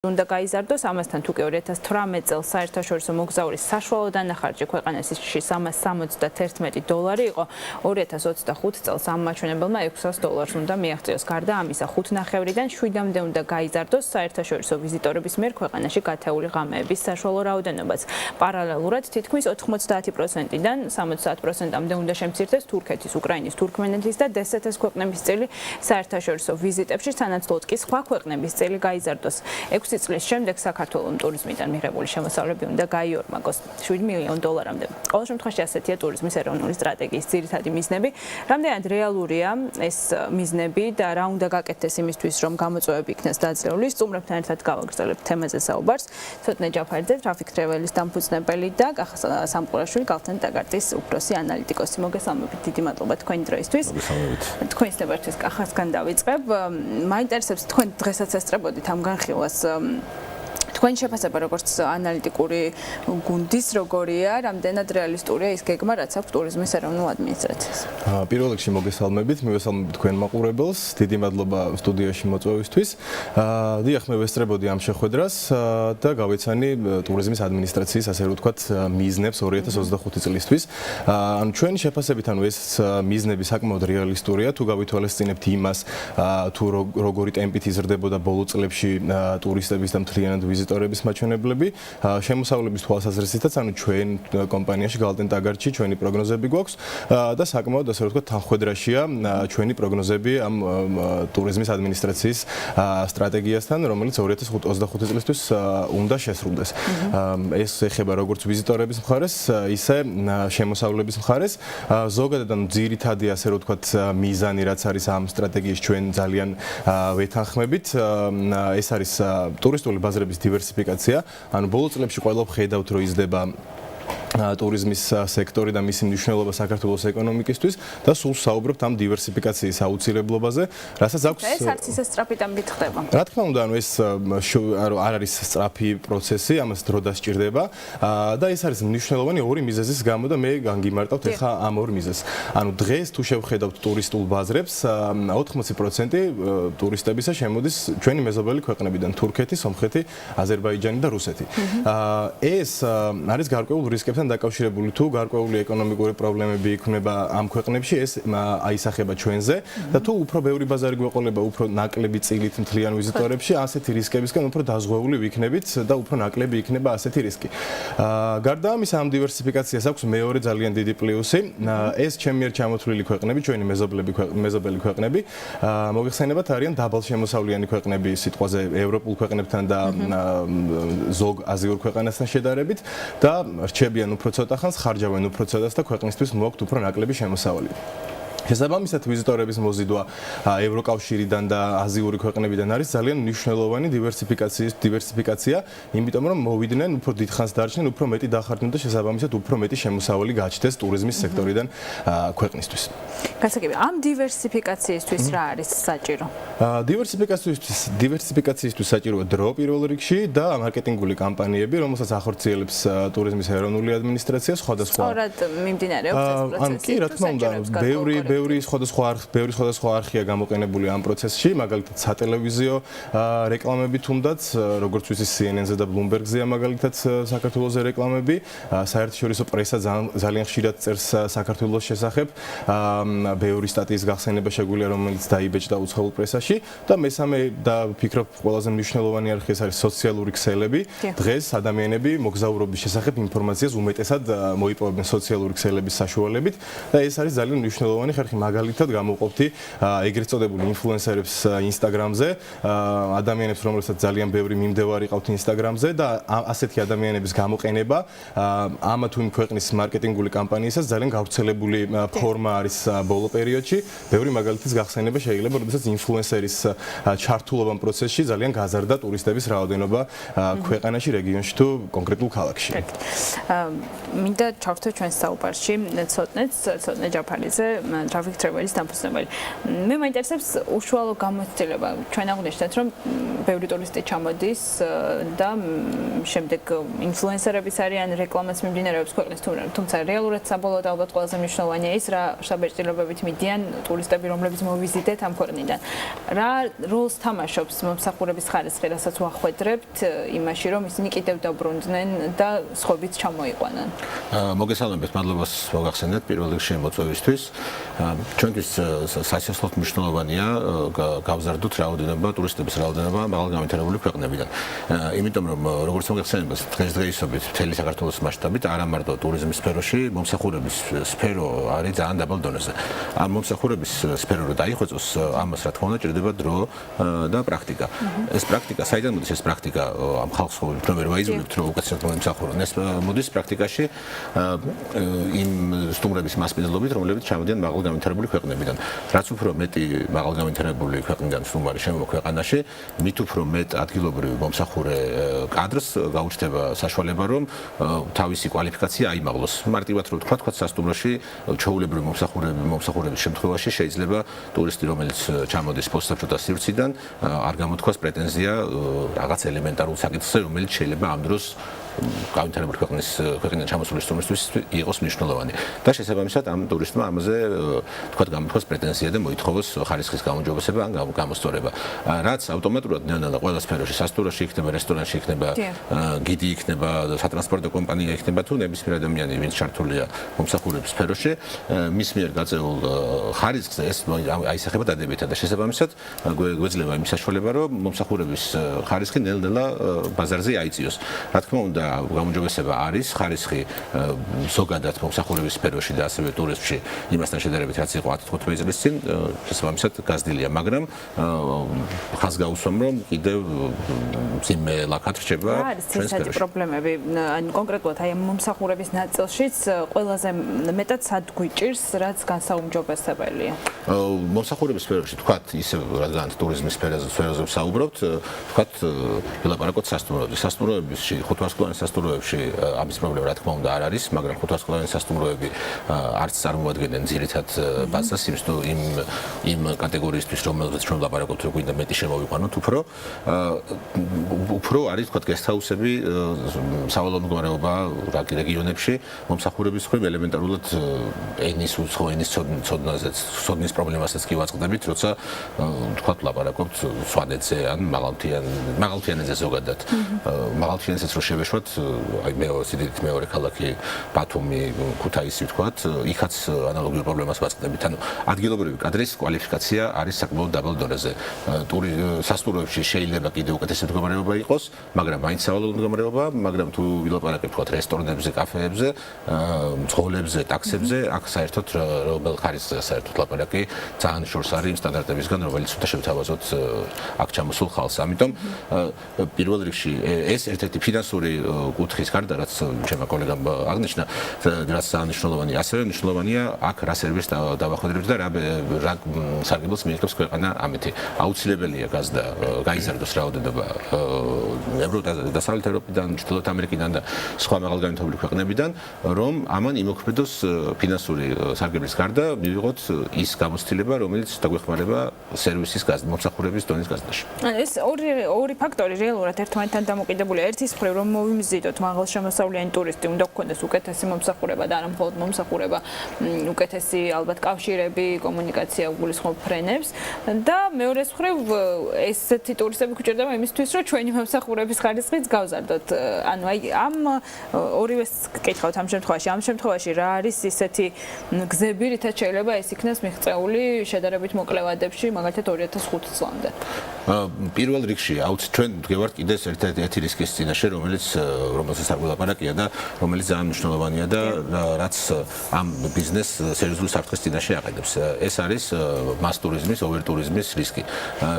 უნდა გაიზარდოს, ამასთან თუ კი 2018 წელს საერთაშორისო მოგზაურის საშუალო დანახარჯი ქვეყანაში $311 იყო, 2025 წელს ამ მაჩვენებელმა $600 უნდა მიაღწიოს. გარდა ამისა, 5.5-დან 7-მდე უნდა გაიზარდოს საერთაშორისო ვიზიტორების მიერ ქვეყანაში გათეული ღამეების საშუალო რაოდენობაც. პარალელურად თითქმის 90%-დან 70%-მდე უნდა შემცირდეს თურქეთის, უკრაინის, თურქმენეთის და DSS ქვეყნების წილი საერთაშორისო ვიზიტებში, სანაცვლოდ კი სხვა ქვეყნების წილი გაიზარდოს. 6 წლის შემდეგ საქართველოს ტურიზმიდან მიღებული შემოსავლები უნდა გაიორმაგოს $7 მილიონ-მდე. ყოველ შემთხვევაში ასეთია ტურიზმის ეროვნული სტრატეგიის ძირითადი მიზნები. რამდენად რეალურია ეს მიზნები და რა უნდა გაკეთდეს იმისთვის, რომ გამოწვევები იქნას დაძლეული? სტუმრებთან ერთად გავაგრძელებთ თემაზე საუბარს. ცოტნე ჯაფარიძე, ტრაფიკ ტრეველის დამფუძნებელი და კახა სამყურაშვილი კალთან დაგარტის უფროსი ანალიტიკოსი. მოგესალმებით, დიდი მადლობა თქვენი დროისთვის. თქვენი ნებართვის კახასგან დავიწყებ. მაინტერესებს თქვენ დღესაც ესწრებოდით ამ განხილვას. თქვენ შეფასება როგორც ანალიტიკური გუნდის როგორია, რამდენად რეალისტურია ის გეგმა, რაც აქვს ტურიზმის ეროვნულ ადმინისტრაციას? პირველ რიგში მოგესალმებით, მივესალმებით თქვენ მაყურებელს, დიდი მადლობა სტუდიაში მოწვევისთვის. დიახ, მე ვესწრებოდი ამ შეხვედრას და გავეცანი ტურიზმის ადმინისტრაციის, ასე რომ ვთქვათ, მიზნებს 2025 წლისთვის. ანუ ჩვენი შეფასებით, ანუ ეს მიზნები საკმაოდ რეალისტურია, თუ გავითვალისწინებთ იმას, თუ როგორი ტემპით იზრდებოდა ბოლო წლებში ტურისტების და მთლიანად ვიზიტორების მაჩვენებლები, შემოსავლების თვალსაზრისითაც, ანუ ჩვენ კომპანიაში გალტენ ტაგარტში ჩვენი პროგნოზები გვაქვს და საკმაოდ, ასე რომ ვთქვათ, თანხვედრაშია ჩვენი პროგნოზები ამ ტურიზმის ადმინისტრაციის სტრატეგიასთან, რომელიც 2025 წლისთვის უნდა შესრულდეს. ეს ეხება როგორც ვიზიტორების მხარეს, ისე შემოსავლების მხარეს. ზოგადად, ანუ ძირითადი, ასე რომ ვთქვათ, მიზანი, რაც არის ამ სტრატეგიის ჩვენ ძალიან ვეთანხმებით, ეს არის ტურისტული ბაზრების დივერსიფიკაცია. ანუ ბოლო წლებში ყველა ვხედავთ, რომ იზრდება ტურიზმის სექტორი და მისი მნიშვნელობა საქართველოს ეკონომიკისთვის და სულ საუბრობთ ამ დივერსიფიკაციის აუცილებლობაზე, რასაც აქვს ეს არც ისე სწრაფი ტემპით ხდება. რა თქმა უნდა, ანუ ეს არ არის სწრაფი პროცესი, ამას დრო დასჭირდება და ეს არის მნიშვნელოვანი ორი მიზეზის გამო და მე განგიმარტავთ ახლა ამ ორ მიზეზს. ანუ დღეს თუ შევხედავთ ტურისტულ ბაზრებს, 80% ტურისტებისა შემოდის ჩვენი მეზობელი ქვეყნებიდან: თურქეთი, სომხეთი, აზერბაიჯანი და რუსეთი. ეს არის გარკვეულ რისკებთან დაკავშირებული, თუ გარკვეული ეკონომიკური პრობლემები იქნება ამ ქვეყნებში, ეს აისახება ჩვენზე და თუ უფრო ბევრი ბაზარი გვეყოლება, უფრო ნაკლები წილით მთლიან ვიზიტორებში, ასეთი რისკებისგან უფრო დაზღვეული ვიქნებით და უფრო ნაკლები იქნება ასეთი რისკი. გარდა ამისა, ამ დივერსიფიკაციას აქვს მეორე ძალიან დიდი პლუსი. ეს ჩემი მიერ ჩამოთვლილი ქვეყნები, ჩვენი მეზობელი ქვეყნები, მოგეხსენებათ, არიან დაბალშემოსავლიანი ქვეყნები სიტყვაზე ევროპულ ქვეყნებთან და ზოგ აზიურ ქვეყანასთან შედარებით და რჩებიან უფრო ცოტა ხანს, ხარჯავენ უფრო ცოტას და ქვეყნისთვის მოაქვთ უფრო ნაკლები შემოსავალი. შესაბამისად, ვიზიტორების მოზიდვა ევროკავშირიდან და აზიური ქვეყნებიდან არის ძალიან მნიშვნელოვანი დივერსიფიკაცია, იმიტომ რომ მოვიდნენ, უფრო დიდხანს დარჩნენ, უფრო მეტი დახარჯნენ და შესაბამისად უფრო მეტი შემოსავალი გაჩნდეს ტურიზმის სექტორიდან ქვეყნისთვის. გასაგებია, ამ დივერსიფიკაციისთვის რა არის საჭირო? დივერსიფიკაციისთვის საჭიროა დრო პირველ რიგში და მარკეტინგული კამპანიები, რომელსაც ახორციელებს ტურიზმის ეროვნული ადმინისტრაცია სხვადასხვა. სწორად მიმდინარეობს ეს პროცესი. ანუ კი, რა თქმა უნდა, ბევრი სხვადასხვა არხია გამოყენებული ამ პროცესში, მაგალითად სატელევიზიო რეკლამები თუნდაც, როგორც ვიცი CNN-ზე და Bloomberg-ზეა მაგალითად საქართველოზე რეკლამები, საერთაშორისო პრესა ძალიან ხშირად წერს საქართველოს შესახებ, ბევრი სტატიის გახსენება შეგვიძლია, რომელიც დაიბეჭდა უცხოურ პრესაში და მესამე და ვფიქრობ ყველაზე მნიშვნელოვანი არხი ეს არის სოციალური ქსელები. დღეს ადამიანები მოგზაურობის შესახებ ინფორმაციას უმეტესად მოიპოვებენ სოციალური ქსელების საშუალებით და ეს არის ძალიან მნიშვნელოვანი ხერხი. მაგალითად გამოვყოფთი ეგრეთ წოდებული ინფლუენსერებს Instagram-ზე, ადამიანებს, რომელსაც ძალიან ბევრი მიმდევარი ყავთ Instagram-ზე და ასეთი ადამიანების გამოყენება ამა თუ იმ ქვეყნის მარკეტინგული კამპანიისას ძალიან გავრცელებული ფორმა არის ბოლო პერიოდში. ბევრი მაგალითის გახსენება შეიძლება, როდესაც ინფლუენსერის ჩართულობამ პროცესში ძალიან გაზარდა ტურისტების რაოდენობა ქვეყანაში, რეგიონში თუ კონკრეტულ ქალაქში. მინდა ჩავთვალოთ ჩვენ საუბარში ცოტნე ჯაფარიძე ტრაფიკცრებელის დამფუძნებელი. მე მაინტერესებს უშუალო გამოცდილება. ჩვენ აღვნიშნეთ, რომ ბევრი ტურისტი ჩამოდის და შემდეგ ინფლუენსერებიც არიან, რეკლამაც მიმდინარეობს ქვეყნის თუმცა რეალურად საბოლოოდ ალბათ ყველაზე მნიშვნელოვანია ის, რა შაბეჭდილებებით მიდიან ტურისტები, რომლებიც მოვიზიტეთ ამ ქვეყნიდან. რა როლს თამაშობს მომსახურების ხარისხი, რასაც ვახვედრებთ იმაში, რომ ისინი კიდევ დაბრუნდნენ და სხვებიც ჩამოიყვანან. მოგესალმებით, მადლობას მოგახსენეთ პირველ რიგში მოწვევისთვის. ჩვენთვის სასიცოცხლოდ მნიშვნელოვანია გავზარდოთ რაოდენობა ტურისტების რაოდენობა მაღალგამვითარებული ქვეყნებიდან. იმიტომ რომ როგორც მოგახსენებთ, დღესდღეობით მთელი საქართველოს მასშტაბით არა მარტო ტურიზმის სფეროში, მომსახურების სფერო არის ძალიან დაბალ დონეზე. ამ მომსახურების სფერო რო დაიხვეწოს, ამას რა თქმა უნდა ჭირდება დრო და პრაქტიკა. ეს პრაქტიკა საიდან მოდის ეს პრაქტიკა ამ ხალხს რომ ვერ ვაიზმებთ რომ უკეთესად მომსახურონ. ეს მოდის პრაქტიკაში იმ სტუმრების მასპინძლობით, რომლებიც ჩამოდიან მაღალგამვითარებული ქვეყნებიდან. რაც უფრო მეტი მაღალგამვითარებული ქვეყნიდან სტუმარი შემოქვეყანაში, მით უფრო მეტ ადგილობრივ მომსახურე კადრს გაუჩნდება საშუალება, რომ თავისი კვალიფიკაცია აიმაღლოს. მარტივად რომ თქვა სასტუმროში ჩვეულებრივი მომსახურების შემთხვევაში შეიძლება ტურისტი, რომელიც ჩამოდის პოსტსაბჭოთა სივრციდან, არ გამოთქვას პრეტენზია რაღაც ელემენტარულ საკითხზე, რომელიც შეიძლება ამ დროს გავითარებული ქვეყნიდან ჩამოსული სტუმრისთვის იყოს მნიშვნელოვანი. და შესაბამისად ამ ტურისტმა ამაზე თქვა გამოთქვას პრეტენზია და მოითხოვოს ხარისხის გამოჯობესება ან გამოსწორება. რაც ავტომატურად ნელ-ნელა ყველა სფეროში, სასტუმროში იქნება, რესტორანში იქნება, გიდი იქნება, სატრანსპორტო კომპანია იქნება თუ ნებისმიერ ადამიანი, ვინც ჩართულია მომსახურების სფეროში, მის მიერ გაწეულ ხარისხზე ეს აისახება დადებითად და შესაბამისად გვეძლევა იმის საშუალება, რომ მომსახურების ხარისხი ნელ-ნელა ბაზარზე აიწიოს. რა თქმა უნდა, გამოჯობესება არის ხარისხი ზოგადად მომსახურების სფეროში და ასევე ტურიზმში იმასთან შედარებით რაც იყო 10-15 წლის წინ შესაბამისად გაზრდილია, მაგრამ ხაზს გაუსვამ რომ კიდევ მძიმე ლაქად რჩება ჩვენ სფეროში. პრობლემები კონკრეტულად აი მომსახურების ნაწილშიც ყველაზე მეტად სად გვიჭირს, რაც განსაუმჯობესებელია. მომსახურების სფეროში თქვათ ისე რადგან ტურიზმის სფეროზე ვსაუბრობთ, თქვათ ვილაპარაკოთ სასტუმროებში, ხუთვარსკვლავიან სასტუმროებში ამის პრობლემა რა თქმა უნდა არ არის, მაგრამ ხუთვარსკვლავიანი სასტუმროები არც წარმოადგენენ ძირითად ბაზას იმ კატეგორიისთვის, რომელზეც ჩვენ ვლაპარაკობთ, რომ გვინდა მეტი შემოვიყვანოთ, უფრო არის თქვათ გესტჰაუსები, სავალალო მდგომარეობა რეგიონებში მომსახურების მხრივ ელემენტარულად ენის ცოდნის პრობლემასაც კი ვაწყდებით, როცა თქვათ ვლაპარაკობთ სვანეთზე ან მაღალმთიანეთზე ზოგადად. მაღალმთიანეთსაც რო შევეშვათ, აი მეორე ქალაქი ბათუმი, ქუთაისი ვთქვათ, იქაც ანალოგიურ პრობლემას ვაწყდებით. ანუ ადგილობრივი კადრის კვალიფიკაცია არის საკმაოდ დაბალ დონეზე. სასტუმროებში შეიძლება კიდევ უკეთესი მდგომარეობა იყოს, მაგრამ მაინც სავალალო მდგომარეობა, მაგრამ თუ ვილაპარაკებთ თქვათ რესტორნებზე, კაფეებზე, მძღოლებზე, ტაქსებზე, აქ საერთოდ რომელ ხარისხზე საერთოდ ლაპარაკი ძალიან შორს არის იმ სტანდარტებისგან, რომელიც უნდა შევთავაზოთ აქ ჩამოსულ ხალხს. ამიტომ პირველ რიგში ეს ერთ-ერთი ფინანსური კუთხის გარდა, რაც ჩემმა კოლეგამ აღნიშნა, რაც ძალიან მნიშვნელოვანია, ასევე მნიშვნელოვანია აქ რა სერვისს დავახვედრებთ და რა სარგებლოს მიიღებს ქვეყანა ამეთი. აუცილებელია გაიზარდოს რაოდენობა დასავლეთ ევროპიდან, ჩრდილოეთ ამერიკიდან და სხვა მაღალგამვითარებული ქვეყნებიდან, რომ ამან იმოქმედოს ფინანსური სარგებლის გარდა მივიღოთ ის გამოცდილება, რომელიც დაგვეხმარება სერვისის მომსახურების დონის გაზრდაში. ეს ორი ფაქტორი რეალურად ერთმანეთთან დამოკიდებულია. ერთის მხრივ რომ მოვიმზიდოთ მაღალშემოსავლიანი ტურისტი, უნდა გქონდეს უკეთესი მომსახურება და არა მხოლოდ მომსახურება, უკეთესი ალბათ კავშირები, კომუნიკაცია უგულისხმობ ფრენებს და მეორეს მხრივ ესეთი ტურისტები გვჭირდება იმისთვის, რომ ჩვენი მომსახურების ხარისხიც გავზარდოთ. ანუ აი ამ ორივეს გკითხავთ ამ შემთხვევაში რა არის ისეთი გზები, რითაც შეიძლება ეს იქნას მიღწეული შედარებით მოკლე ვადებში, მაგალითად 2005 წლამდე. პირველ რიგში ჩვენ ვდგევართ კიდეს ერთ-ერთი რისკის წინაშე, რომელსაც არ ვილაპარაკია და რომელიც ძალიან მნიშვნელოვანია და რაც ამ ბიზნესს სერიოზული საფრთხის წინაშე აყენებს. ეს არის მას ტურიზმის, ოვერტურიზმის რისკი.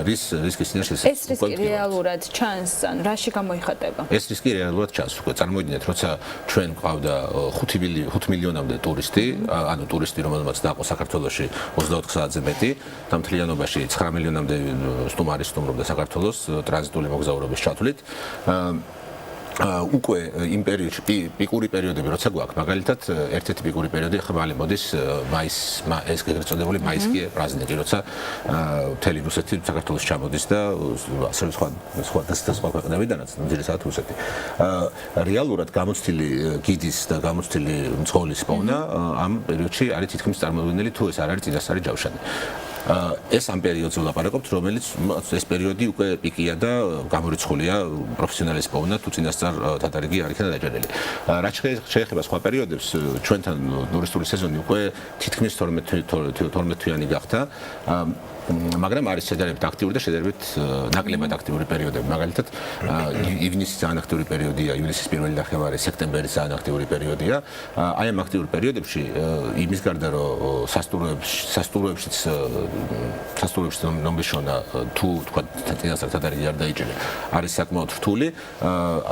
რისკის წინაშე ეს რისკი რეალურად ჩანს, ან რაში გამოიხატება? ეს რისკი რეალურად ჩანს. უკვე წარმოიდგინეთ, როცა ჩვენ გვყავდა 5 მილიონამდე ტურისტი, ანუ ტურისტი, რომელმაც დაყო საქართველოში 24 საათზე მეტი, და მთლიანობაში 9 მილიონამდე სტუმარი სტუმრობდა საქართველოს ტრანზიტული მოგზაურობის ჩათვლით. უკვე იმ პერიოდში პიკური პერიოდები როცა გვაქვს მაგალითად ერთ-ერთი პიკური პერიოდი ხმალი მოდის ეს ეგრეთ წოდებული მაისკი პრაზნიკი როცა მთელი რუსეთი საქართველოს ჩამოდის და ასევე სხვა ქვეყნებიდანაც ძირითადად რუსეთი რეალურად გამოცდილი გიდის და გამოცდილი მძღოლის პოვნა ამ პერიოდში არის თითქმის წარმოუდგენელი თუ ეს არ არის წინასწარი ჯავშანი ეს ამ პერიოდზე ვლაპარაკობთ, რომელიც ეს პერიოდი უკვე პიკია და გამორიცხულია პროფესიონალის პოვნა თუ წინასწარ თადარიგი არ იქნა დაჭერილი. რაც შეეხება სხვა პერიოდებს, ჩვენთან ტურისტული სეზონი უკვე თითქმის 12-თვიანი გახდა. მაგრამ არის შედარებით აქტიური და შედარებით ნაკლებად აქტიური პერიოდები. მაგალითად, ივნისის ძალიან აქტიური პერიოდია, ივნისის პირველი ნახევარი, სექტემბერის ძალიან აქტიური პერიოდია. აი ამ აქტიურ პერიოდებში იმის გარდა რომ სასტუმროებშიც ნომბიშონა თუ თქვა წინასწარ თადარიგი არ დაიჭირა, არის საკმაოდ რთული.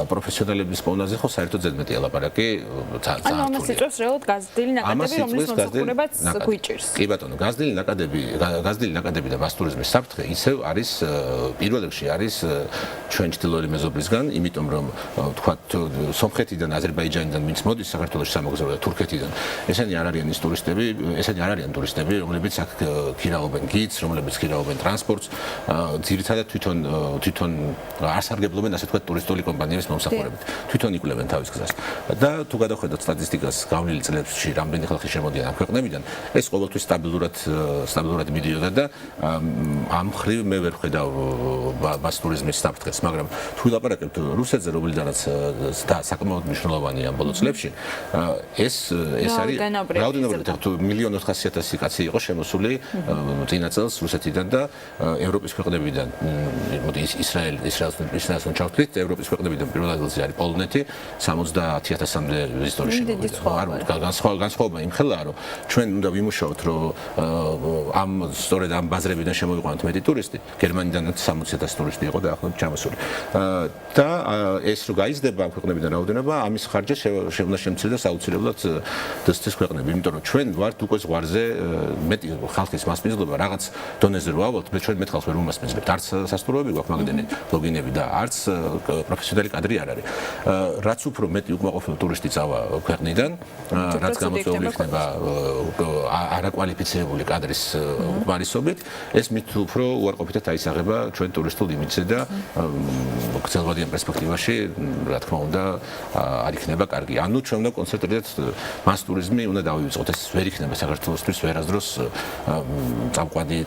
პროფესიონალების პოვნაზე ხო საერთოდ ზედმეტია ლაპარაკი ძალიან რთული. ამას იწვევს რეალურად გაზრდილი ნაკადები, რომლის მომსახურებაც გვიჭირს. კი ბატონო, გაზრდილი ნაკადები და მასტურიზმის საფრთხე ისევ არის პირველ რიგში არის ჩვენ ჩრდილოური მეზობლისგან, იმიტომ რომ ვთქვათ სომხეთიდან, აზერბაიჯანიდან ვინც მოდის საქართველოში სამოგზაურო და თურქეთიდან, ესენი არ არიან ის ტურისტები, ესენი არ არიან ტურისტები, რომლებიც აქ ქირაობენ გიდს, რომლებიც ქირაობენ ტრანსპორტს, ძირითადად თვითონ არ სარგებლობენ ასე ვთქვათ ტურისტული კომპანიების მომსახურებით. თვითონ იკვლევენ თავის გზას. და თუ გადავხედოთ სტატისტიკას გავლილი წლებში, რამდენი ხალხი შემოდიან ამ ქვეყნებიდან, ეს ყოველთვის სტაბილურად მიდიოდა და ამ ხრივ მე ვერ ხედავ მასტურიზმის საფრთხეს, მაგრამ თუ ვილაპარაკებთ რუსეთზე, რომელიდანაც და საკმაოდ მნიშვნელოვანია ბოლო წლებში, ეს არის რაოდენობრივად თუ 1,400,000 კაცი იყო შემოსული წინა წელს რუსეთიდან და ევროპის ქვეყნებიდან. მოდი ისრაელთან ჩავთვლით, ევროპის ქვეყნებიდან პირველ ადგილზე არის პოლონეთი 70,000-მდე ვიზიტორი შემოვიდა. განსხვავება იმ ხელაა, რომ ჩვენ უნდა ვიმუშაოთ, რომ სწორედ ამ ბაზრებიდან შემოვიყვანოთ მეტი ტურისტი, გერმანიდანაც 60,000 ტურისტი იყო დაახლოებით ჩამოსული. და ეს რო გაიზრდება ამ ქვეყნებიდან რაოდენობა, ამის ხარჯზე უნდა შემცირდეს აუცილებლად დსთ-ის ქვეყნები, იმიტომ რომ ჩვენ ვართ უკვე ზღვარზე მეტი ხალხის მასპინძლობა რაღაც დონეზე რო ავალთ, ჩვენ მეტ ხალხს ვერ უმასპინძლებთ. არც სასტუმროები გვაქვს მაგდენი ლოგინები და არც პროფესიონალი კადრი არ არის. რაც უფრო მეტი უკმაყოფილო ტურისტი წავა ქვეყნიდან, რაც გამოწვეული იქნება არაკვალიფიცირებული კადრის უკმარისობით, ეს მით უფრო უარყოფითად აისაღება ჩვენ ტურისტულ იმიჯზე და გრძელვადიან პერსპექტივაში, რა თქმა უნდა, არ იქნება კარგი. ანუ ჩვენ უნდა კონცენტრირდეთ მას ტურიზმი უნდა დავივიწყოთ. ეს ვერ იქნება საქართველოსთვის ვერასდროს წამყვანი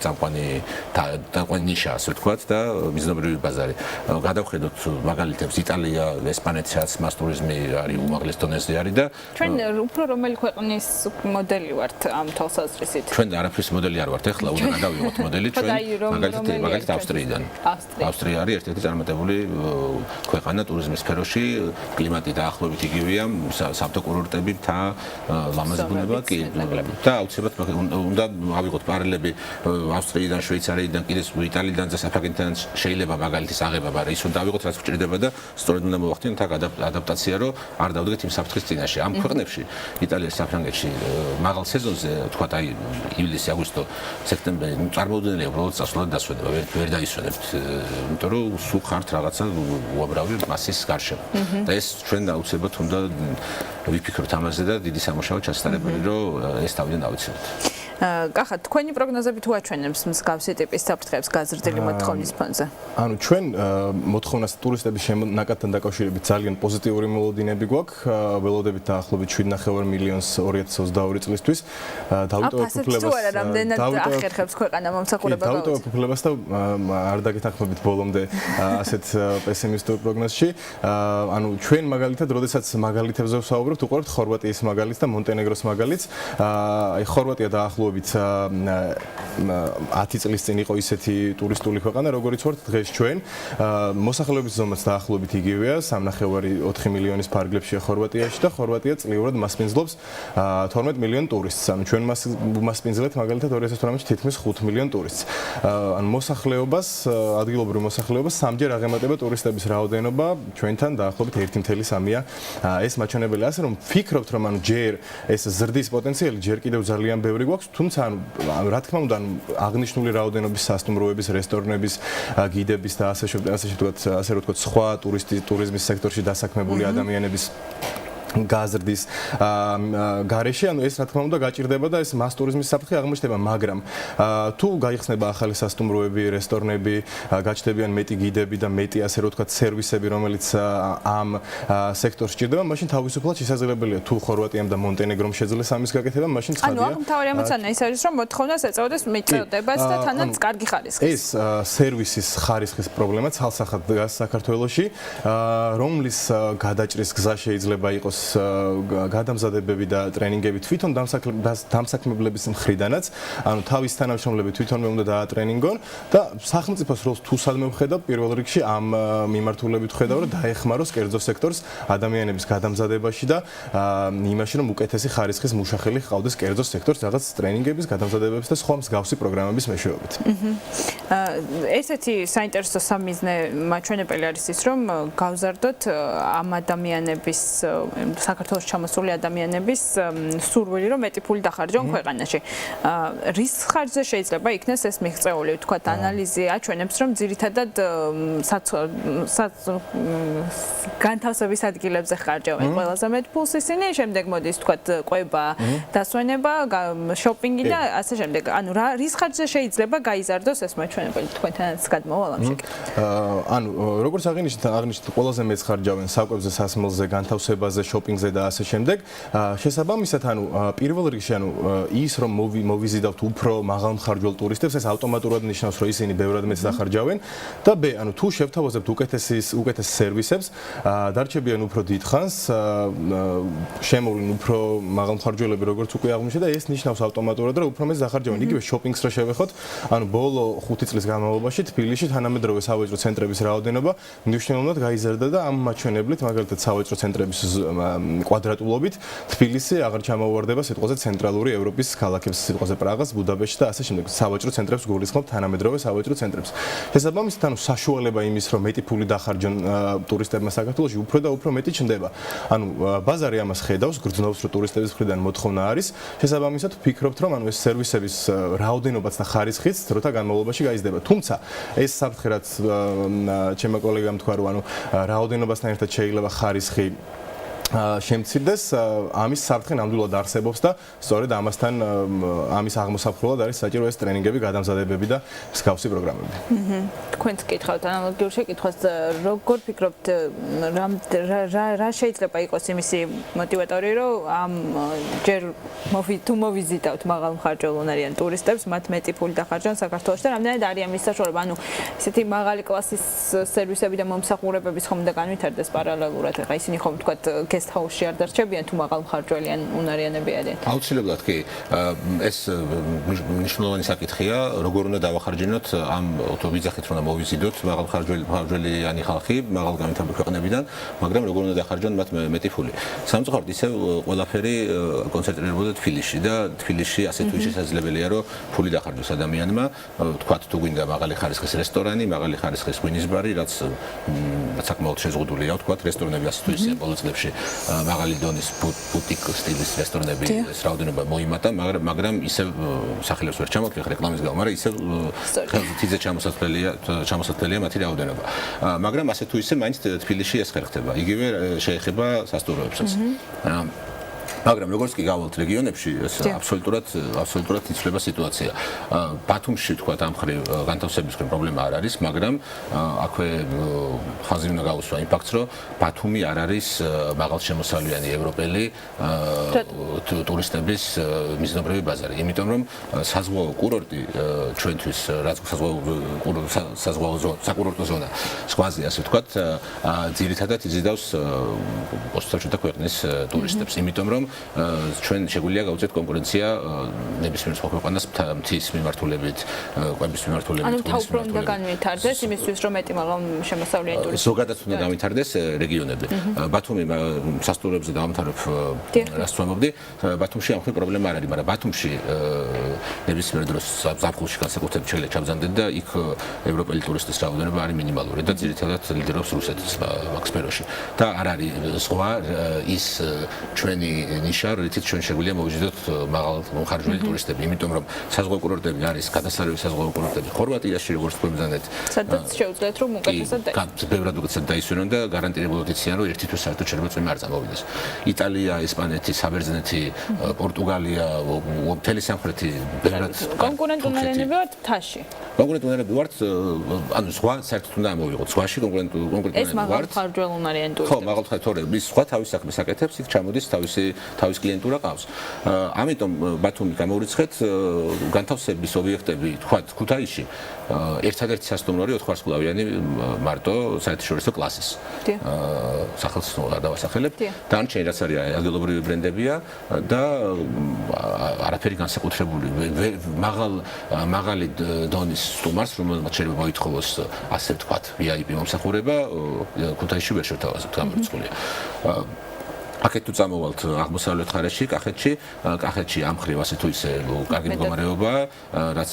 ნიშა, ასე ვთქვათ და მიზნობრივი ბაზარი. გადავხედოთ მაგალითებს იტალია, ესპანეთსაც მას ტურიზმი არის უმაღლეს დონეზე არის და ჩვენ უფრო რომელი ქვეყნის მოდელი ვართ ამ თვალსაზრისით? ჩვენ არაფრის მოდელი არ ვართ, ეხლა უნდა გადავიღოთ მოდელი ჩვენ მაგალითად ავსტრიიდან. ავსტრია არის ერთ-ერთი წარმატებული ქვეყანა ტურიზმის სფეროში, კლიმატი დაახლოებით იგივეა, საბთო კურორტები, მთა, ლამაზი ბუნება კი და აუცილებლად უნდა ავიღოთ პარალელები ავსტრიიდან, შვეიცარიიდან, კიდეც იტალიიდან და საფრანგეთიდან შეიძლება მაგალითის აღება, მაგრამ ის უნდა ავიღოთ რაც გვჭირდება და სწორედ უნდა მოვახდინოთ აქ ადაპტაცია, რომ არ დავდგეთ იმ საფრთხის წინაშე. ამ ქვეყნებში, იტალიაში, საფრანგეთში მაღალ სეზონზე, თქვათ აი ივლისი, აგვისტო, სექტემბერი, წარმოუდგენელია უბრალოდ წასვლა და დასვენება, ვერ დაისვენებთ, იმიტომ რომ სულ ხართ რაღაცა უამრავი მასის გარშემო. და ეს ჩვენ აუცილებლად უნდა ვიფიქროთ ამაზე და დიდი სამუშაო ჩასატარებელი, რომ ეს თავიდან დავიცილოთ. კახა, თქვენი პროგნოზები თუ აჩვენებს მსგავსი ტიპის საფრთხეებს გაზრდილი მოთხოვნის ფონზე? ანუ ჩვენ მოთხოვნას ტურისტების ნაკადთან დაკავშირებით ძალიან პოზიტიური მოლოდინები გვაქვს. ველოდებით დაახლოებით 7,5 მილიონს 2022 წლისთვის. დავიტოვებ უფლებას. თუ არა, რამდენად ახერხებს ქვეყანა მომსახურება გაუწევს? დავიტოვებ უფლებას და არ დაგეთანხმებით ბოლომდე ასეთ პესიმისტურ პროგნოზში. ანუ ჩვენ მაგალითად, როდესაც მაგალითებზე ვსაუბრობთ, უყურებთ ხორვატიის მაგალითს და მონტენეგროს მაგალითს. აი ხორვატია დაახლოებით 10 წლის წინ იყო ისეთი ტურისტული ქვეყანა, როგორიც ვართ დღეს ჩვენ. მოსახლეობის ზომაც დაახლოებით იგივეა, 3,4 მილიონის ფარგლებშია ხორვატიაში და ხორვატია წლიურად მასპინძლობს 12 მილიონ ტურისტს. ანუ ჩვენ მასპინძლებთ მაგალითად 2018-ში თითქმის 5 მილიონ ტურისტს. ანუ მოსახლეობას, ადგილობრივ მოსახლეობას სამჯერ აღემატება ტურისტების რაოდენობა ჩვენთან დაახლოებით 1.3-ია. ეს მაჩვენებელია ასე რომ ვფიქრობთ რომ ანუ ჯერ ეს ზრდის პოტენციალი ჯერ კიდევ ძალიან ბევრი გვაქვს. თუმცა რა თქმა უნდა აღნიშნული რაოდენობის სასტუმროების, რესტორნების, გიდების და ასე ვთქვათ სხვა ტურიზმის სექტორში დასაქმებული ადამიანების გაზრდის გარეშე, ანუ ეს რა თქმა უნდა გაჭირდება და ეს მას ტურიზმის საფრთხე აღმოჩნდება, მაგრამ თუ გაიხსნება ახალი სასტუმროები, რესტორნები, გაჩნდებიან მეტი გიდები და მეტი ასე ვთქვათ სერვისები, რომელიც ამ სექტორში ჭირდება, მაშინ თავისუფლად შესაძლებელია თუ ხორვატიამ და მონტენეგრომ შეძლეს ამის გაკეთება, მაშინ ცხადია. ანუ თავი ამოცანა ის არის, რომ მოთხოვნას ეწეოდეს მიწოდებას და თანაც კარგი ხარისხის. ეს სერვისის ხარისხის პრობლემა ცალსახად დგას საქართველოში, რომლის გადაჭრის გზა შეიძლება იყოს გადამზადებები და ტრენინგები თვითონ დამსაქმებლების მხრიდანაც, ანუ თავის თანამშრომლები თვითონვე უნდა დაატრენინგონ და სახელმწიფოს როლს თუ სადმე ვხედავ, პირველ რიგში ამ მიმართულებით ვხედავ, რომ დაეხმაროს კერძო სექტორს ადამიანების გადამზადებაში და იმაში, რომ უკეთესი ხარისხის მუშახელი ჰყავდეს კერძო სექტორს რაღაც ტრენინგების, გადამზადებების და სხვა მსგავსი პროგრამების მეშვეობით. ესეთი საინტერესო სამიზნე მაჩვენებელი არის ის, რომ გავზარდოთ ამ ადამიანების საქართველოს ჩამოსული ადამიანების სურვილი, რომ მეტი ფული დახარჯონ ქვეყანაში. რის ხარჯზე შეიძლება იქნეს ეს მიღწეული, ვთქვათ, ანალიზი აჩვენებს, რომ ძირითადად განთავსების ადგილებზე ხარჯავენ ყველაზე მეტ ფულს ისინი, შემდეგ მოდის, ვთქვათ, ყვება, დასვენება, შოპინგი და ასე შემდეგ. ანუ რის ხარჯზე შეიძლება გაიზარდოს ეს მაჩვენებელი თქვენთანაც გადმოვალ ამ შეკითხვით? ანუ როგორც აღნიშნეთ, ყველაზე მეც ხარჯავენ საკვებზე, სასმელზე, განთავსებაზე, შოპინგზე და ასე შემდეგ. შესაბამისად, ანუ პირველ რიგში, ანუ ის რომ მოვიზიდავთ უფრო მაღალმხარჯველ ტურისტებს, ეს ავტომატურად ნიშნავს, რომ ისინი ბევრად მეც დახარჯავენ და ბ, ანუ თუ შევთავაზებთ უკეთეს სერვისებს, დარჩებიან უფრო დიდ ხანს, შემოვლენ უფრო მაღალმხარჯველები, როგორც უკვე აღმოჩნდა, ეს ნიშნავს ავტომატურად, რომ უფრო მეც დახარჯავენ. იგივე შოპინგს რა შევეხოთ, ანუ ბოლო 5 წლის განმავლობაში თბილისში თანამედროვე სავაჭრო ცენტრების რაოდენობა მნიშვნელოვნად გაიზარდა და ამ მაჩვენებლით, მაგალითად, სავაჭრო ცენტრების კვადრატულობით თბილისი აღარ ჩამოუვარდება სიტყვაზე ცენტრალური ევროპის ქალაქებს, სიტყვაზე პრაღას, ბუდაპეშტს და ასე შემდეგ. სავაჭრო ცენტრებს გულისხმობ თანამედროვე სავაჭრო ცენტრებს. შესაბამისად, ანუ საშუალება იმის, რომ მეტი ფული დახარჯონ ტურისტებმა საქართველოში, უფრო და უფრო მეტი ჩნდება. ანუ ბაზარი ამას ხედავს, გრძნობს, რომ ტურისტების მხრიდან მოთხოვნა არის. შესაბამისად, ვფიქრობთ, რომ ანუ ეს სერვისების რაოდენობაც და ხარისხიც დროთა განმავლობაში გაიზრდება. თუმცა ეს საფრთხე, რაც ჩემმა კოლეგამ თქვა, რომ ანუ რაოდენობასთან ერთად შეიძლება ხარისხი შემცირდეს, ამის საფრთხე ნამდვილად არსებობს და სწორედ ამასთან ამის აღმოსაფხვრად არის საჭირო ეს ტრენინგები, გადამზადებები და მსგავსი პროგრამები. თქვენც გითხავთ ანალოგიურ შეკითხვას, როგორ ფიქრობთ, რა შეიძლება იყოს იმისი მოტივატორი, რომ ამ ჯერ თუ მოვიზიტავთ მაღალმხარჯველ უნარიან ტურისტებს, მათ მეტი ფული დახარჯონ საქართველოში და რამდენად არის ამის საშუალება, ანუ ესეთი მაღალი კლასის სერვისები და მომსახურებების ხომ და განვითარდეს პარალელურად, ეხლა ისინი ხომ თქვათ guest-house-ში არ დარჩებიან თუ მაღალმხარჯველიან უნარიანები არიან. აუცილებლად კი, ეს მნიშვნელოვანი საკითხია, როგორ უნდა დავახარჯინოთ ამ ვიძახით რომ მოვიზიდოთ მაღალმხარჯველიანი ხალხი, მაღალგანვითარებული ქვეყნებიდან, მაგრამ როგორ უნდა დახარჯონ მათ მეტი ფული. სამწუხაროდ ისევ ყველაფერი კონცენტრირებოდა თბილისში და თბილისში ასე თუ ისე შესაძლებელია რომ ფული დახარჯოს ადამიანმა, თქვათ თუ გვინდა მაღალი ხარისხის რესტორანი, მაღალი ხარისხის ღვინის ბარი, რაც საკმაოდ შეზღუდულია, თქვათ რესტორნები ასე თუ ისე ბოლო წლებში მაღალი დონის ბუტიკ სტილის რესტორნები ეს რაოდენობა მოიმატა, მაგრამ ისევ სახელებს ვერ ჩამოვთვლი რეკლამის გამო, მაგრამ ისევ თიძე ჩამოსათვლელია მათი რაოდენობა. მაგრამ ასე თუ ისე მაინც თბილისში ეს ხერხდება. იგივე შეეხება სასტუმროებსაც. მაგრამ როგორც კი გავალთ რეგიონებში, ეს აბსოლუტურად იცვლება სიტუაცია. ბათუმში თქვა ამ ხრივ განთავსების პრობლემა არ არის, მაგრამ აქვე ხაზი უნდა გაუსვა იმ ფაქტს, რომ ბათუმი არ არის მაღალშემოსავლიანი ევროპელი ტურისტების მიზნობრივი ბაზარი, იმიტომ რომ საზღვაო კურორტი ჩვენთვის, რაც საზღვაო საკურორტო ზონა, სხვაზე ასე ვთქვათ, ძირითადად იზიდავს ოსტატშუთა ქვეყნის ტურისტებს, იმიტომ რომ ჩვენ შეგვიძლია გავუწევთ კონკურენცია ნებისმიერ სხვა ქვეყანას მთის მიმართულებით, კვების მიმართულებით. ანუ თავბრ უნდა განვითარდეს იმისთვის, რომ მეტი მაღალშემოსავლიანი ტურისტი. ზოგადად უნდა განვითარდეს რეგიონები. ბათუმი სასტუმროებზე დავამთავრებ რას ვამბობდი, ბათუმში ამ ხრი პრობლემა არ არის, მაგრამ ბათუმში ნებისმიერ დროს ზაფხულში განსაკუთრებით შეიძლება ჩაბრძანდეთ და იქ ევროპელი ტურისტის რაოდენობა არის მინიმალური და ძირითადად ლიდერობს რუსეთის მაგ სფეროში. და არ არის სხვა ის ჩვენი ნიშა, რითიც ჩვენ შეგვიძლია მოვიზიდოთ მაღალ მომხარჯველი ტურისტები, იმიტომ რომ საზღვაო კურორტები არის გადასარევი საზღვაო კურორტები ხორვატიაში, როგორც თქვენგანეთ. სადაც შეუძლიათ რომ უკეთესად ბევრად უკეთესად დაისვენონ და გარანტირებულად იციან, რომ ერთი თვის საერთოდ შეიძლება წვიმა არ წამოვიდეს. იტალია, ესპანეთი, საბერძნეთი, პორტუგალია, მთელი სამხრეთი ბევრად კონკურენტუნარიანები ვართ მთაში. კონკურენტუნარიანები ვართ, ანუ სხვა საერთოდ უნდა ამოვიღოთ. ზღვაში კონკურენტუნარიანები ვართ. ეს მაღალმხარჯველუნარიანი ხო, მაღალმხარჯველი ის სხვა თავის საქმეს აკეთებს, იქ ჩამოდის თავის კლიენტურა ყავს. ამიტომ ბათუმი გამოვრიცხეთ განთავსების ობიექტები, თქვათ, ქუთაისში ერთადერთი სასტუმროა 4 სკვლავიანი მარტო საერთაშორისო კლასის. სახელმწიფო დავასახელებ. დანარჩენი რაც არის ადგილობრივი ბრენდებია და არაფერი განსაკუთრებული მაღალი დონის სტუმარს, რომელმაც შეიძლება მოითხოვოს ასე ვთქვათ, VIP მომსახურება, ქუთაისში ვერ შევთავაზებთ, გამორიცხულია. აქეთ თუ წამოვალთ აღმოსავლეთ ხარეთში, კახეთში ამ მხრივ ასე თუ ისე კარგი მდგომარეობა, რაც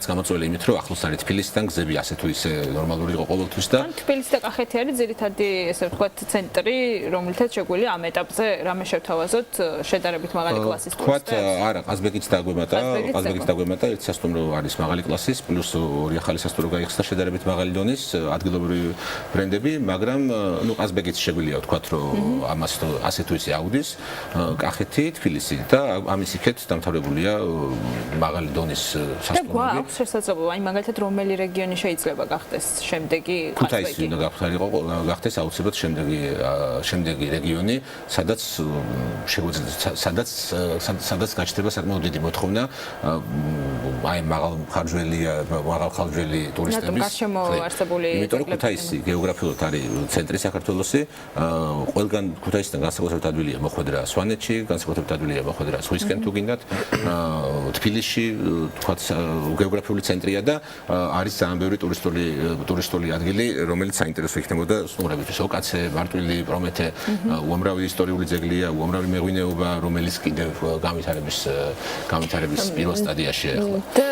გამოწვეული იმით, რომ ახლოს არის თბილისიდან გზები ასე თუ ისე ნორმალური იყო ყოველთვის და თბილისი და კახეთი არის ძირითადი ესე ვთქვათ ცენტრი, რომელთაც შეგვიძლია ამ ეტაპზე რამე შევთავაზოთ შედარებით მაღალი კლასის ტურისტებს. არა, ყაზბეგიც დაგვემატა, ერთი სასტუმრო არის მაღალი კლასის, პლუს ორი ახალი სასტუმრო გაიხსნა შედარებით მაღალი დონის ადგილობრივი ბრენდები, მაგრამ ნუ ყაზბეგიც შეგვიძლია ვთქვათ, რომ ამას ასე თუ ისე აუდის კახეთი, თბილისი და ამის იქეთ დამთავრებულია მაღალი დონის სასტუმროები. გვაქვს შესაძლებლობა, აი მაგალითად რომელი რეგიონი შეიძლება გახდეს შემდეგი ქუთაისი უნდა გახდეს აუცილებლად შემდეგი რეგიონი, სადაც გაჩნდება საკმაოდ დიდი მოთხოვნა აი მაღალმხარჯველი ტურისტების. იმიტომ რომ ქუთაისი გეოგრაფიულად არის ცენტრი საქართველოსი, ყველგან ქუთაისიდან განსაკუთრებით ადვილია მოხვედრა სვანეთში, განსაკუთრებით ადვილია მოხვედრა ზღვისკენ თუ გინდათ, თბილისში თქვათ გეოგრაფიული ცენტრია და არის ძალიან ბევრი ტურისტული ადგილი, რომელიც საინტერესო იქნებოდა სტუმრებისთვის. ოკაცე, მარტვილი, პრომეთე, უამრავი ისტორიული ძეგლია, უამრავი მეღვინეობა, რომელიც კიდევ განვითარების პირველ სტადიაშია ახლა. და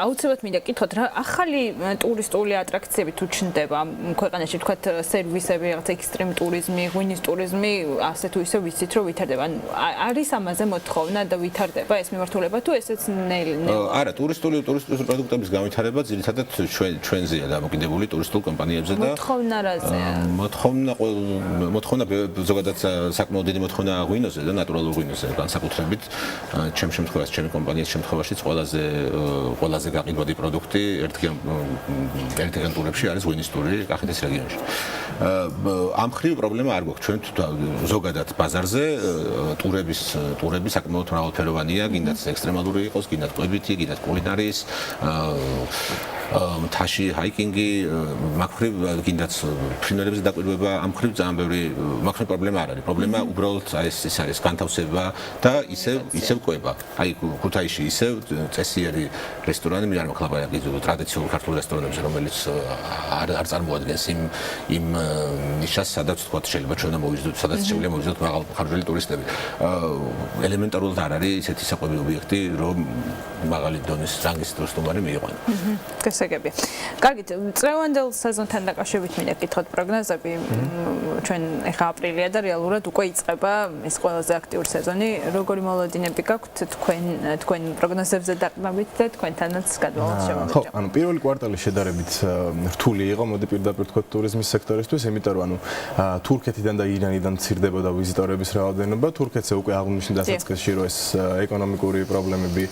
აუცილებლად მინდა კითხოთ რა ახალი ტურისტული ატრაქციები თუ ჩნდება ქვეყანაში, თქვათ სერვისები, რაღაც ექსტრემ ტურიზმი, ღვინის ტურიზმი, ასე თუ ისე ვიცით რომ ვითარდება. არის ამაზე მოთხოვნა და ვითარდება ეს მიმართულება თუ ესეც ნელ? არა, ტურისტული პროდუქტების განვითარება ძირითადად ჩვენზეა დამოკიდებული ტურისტულ კომპანიებზე და მოთხოვნა რაზეა? მოთხოვნა ზოგადად საკმაოდ დიდი მოთხოვნა ღვინოზე და ნატურალურ ღვინოზე განსაკუთრებით ჩემ შემთხვევაში, ჩემი კომპანიის შემთხვევაშიც ყველაზე გაყიდვადი პროდუქტი ერთგან ტურებში არის ღვინის ტური კახეთის რეგიონში. ამ ხრივ პრობლემა არ გვაქვს ჩვენ ზოგადად ბაზარზე ტურები საკმაოდ მრავალფეროვანია, გინდათ ექსტრემალური იყოს, გინდათ კვებითი, გინდათ კულინარიის, მთაში ჰაიკინგი, მაგხრივ გინდათ ფრინველებზე დაკვირვება, ამ ხრივ ძალიან ბევრი მაგხრივ პრობლემა არ არის. პრობლემა უბრალოდ ეს არის განთავსება და ისევ კვება. აი ქუთაისში ისევ წესიერი რესტორანი მე არ მაქვს ტრადიციულ ქართულ რესტორანებზე, რომელიც არ წარმოადგენს იმ ნიშას, სადაც თქვა შეიძლება ჩვენ მოვიზიდოთ, სადაც შეგვიძლია მოვიზიდოთ მაღალმხარჯველი ტურისტები. ელემენტარულად არ არის ისეთი საკვები ობიექტი, რომ მაღალი დონის რანგის სტუმარი მიიყვანა. გასაგები. კარგით, წლევანდელ სეზონთან დაკავშირებით მინდა გკითხოთ პროგნოზები. ჩვენ ახლა აპრილია და რეალურად უკვე იწყება ეს ყველაზე აქტიური სეზონი. როგორი მოლოდინები გაქვთ თქვენ პროგნოზებზე დაყრდნობით და თქვენთანაც გადმოვართ შემოვიჭრა? ხო, ანუ პირველი კვარტალი შედარებით რთული იყო, მოდი პირდაპირ თქვა ტურიზმის სექტორისთვის, იმიტომ რომ თურქეთიდან და ირანიდან მცირდებოდა ვიზიტორების რაოდენობა. თურქეთზე უკვე აღნიშნეთ დასაწყისში, რომ ეს ეკონომიკური პრობლემები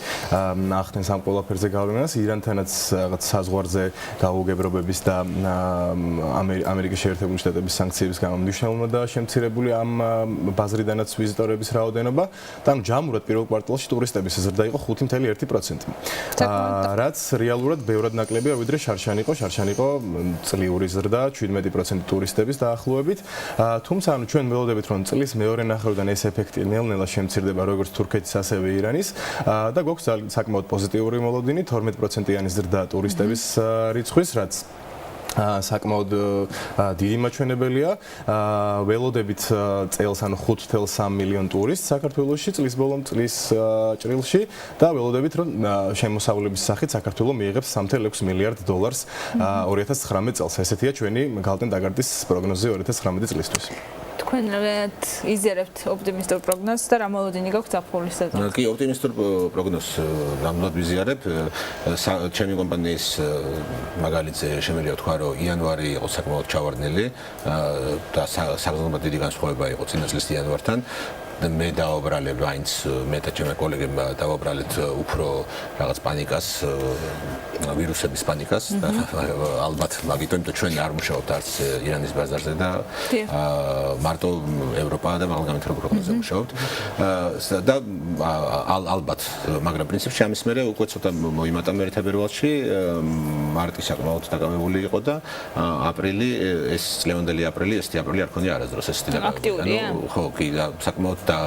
ახდენს ამ ყველაფერზე გავლენას. ირანთანაც რაღაც საზღვარზე გაუგებრობების და ამერიკის შეერთებული შტატების სანქციების გამო მნიშვნელოვნად შემცირებული ამ ბაზრიდანაც ვიზიტორების რაოდენობა. და ანუ ჯამურად პირველ კვარტალში ტურისტების ზრდა იყო 5.1%. რაც რეალურად ბევრად ნაკლებია, ვიდრე შარშან იყო წლიური ზრდა 17% ტურისტების დაახლოებით. თუმცა ანუ ჩვენ ველოდებით რომ წლის მეორე ნახევრიდან ეს ეფექტი ნელ-ნელა შემცირდება როგორც თურქეთის ასევე ირანის და გვაქვს საკმაოდ პოზიტიური მოლოდინი 12%-იანი ზრდა ტურისტების რიცხვის, რაც საკმაოდ დიდი მაჩვენებელია. ველოდებით წელს ანუ 5.3 მილიონ ტურისტ საქართველოში წლის ბოლომ წლის ჭრილში და ველოდებით რომ შემოსავლების სახით საქართველო მიიღებს 3.6 მილიარდ დოლარს 2019 წელს. ესეთია ჩვენი გალტენ დაგარდის პროგნოზი 2019 წლისთვის. თქვენ იზიარებთ ოპტიმისტურ პროგნოზს და რა მოლოდინი გაქვთ ზაფხულის სეზონზე? კი, ოპტიმისტურ პროგნოზს ნამდვილად ვიზიარებ. ჩემი კომპანიის მაგალითზე შემიძლია ვთქვა, რომ იანვარი იყო საკმაოდ ჩავარდნილი და საგრძნობლად დიდი განსხვავება იყო წინა წლის იანვართან. მე დავაბრალე მაინც მე და ჩემი კოლეგებმა დავაბრალეთ უფრო რაღაც პანიკას, ვირუსების პანიკას და ალბათ მაგიტომ ჩვენ არ მუშაობთ არც ირანის ბაზარზე და მარტო ევროპა და მაღალგამეთრებულ პროგრამაზე მუშაობთ და ალბათ მაგრამ პრინციპში ამის მერე უკვე ცოტა მოიმატა მერე თებერვალში მარტი საკმაოდ დაკავებული იყო და აპრილი ეს წლევანდელი აპრილი ესეთი აპრილი არ ქონია არასდროს ესეთი აქტიურია? ხო კი და საკმაოდ და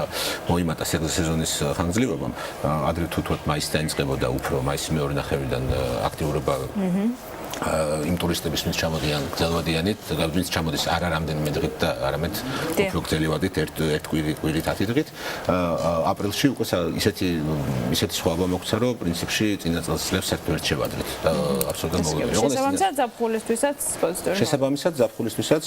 მოიმატა სეზონის ხანგრძლივობამ ადრე თუ თქვათ მაისს დაიწყებოდა უფრო მაისის მეორე ნახევრიდან აქტიურობა იმ ტურისტების ვინც ჩამოდიან გრძელვადიანით, ვინც ჩამოდის არა რამდენიმე დღით და არამედ უფრო გრძელვადით ერთ კვირით 10 დღით. აპრილში უკვე ისეთი სხვაობა მოგვცა, რომ პრინციპში წინა წელს ერთ შევადრით და აბსოლუტურად მოვიდა. შესაბამისად ზაფხულისთვისაც პოზიტიური. შესაბამისად ზაფხულისთვისაც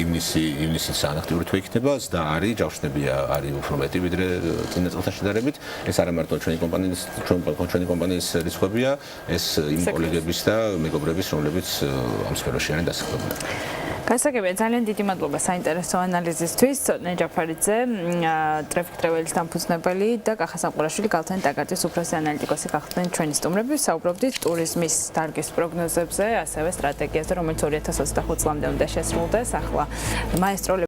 ივნისის ანაქტიური თუ იქნება და არის ჯავშნებია არის უფრო მეტი ვიდრე წინა წელთან შედარებით. ეს არა მარტო ჩვენი კომპანიის რიცხვებია, ეს იმ კოლეგების და მეგობრების, რომლებიც ამ სფეროში არიან დასაქმებული. გასაგებია, ძალიან დიდი მადლობა საინტერესო ანალიზისთვის. ცოტნე ჯაფარიძე, ტრაფიკ ტრეველის დამფუძნებელი და კახა სამყურაშვილი კალთანი დაკარგვის უფროსი ანალიტიკოსი გახდნენ ჩვენი სტუმრები. საუბრობდით ტურიზმის დარგის პროგნოზებზე, ასევე სტრატეგიაზე, რომელიც 2025 წლამდე უნდა შესრულდეს. ახლა მაესტრო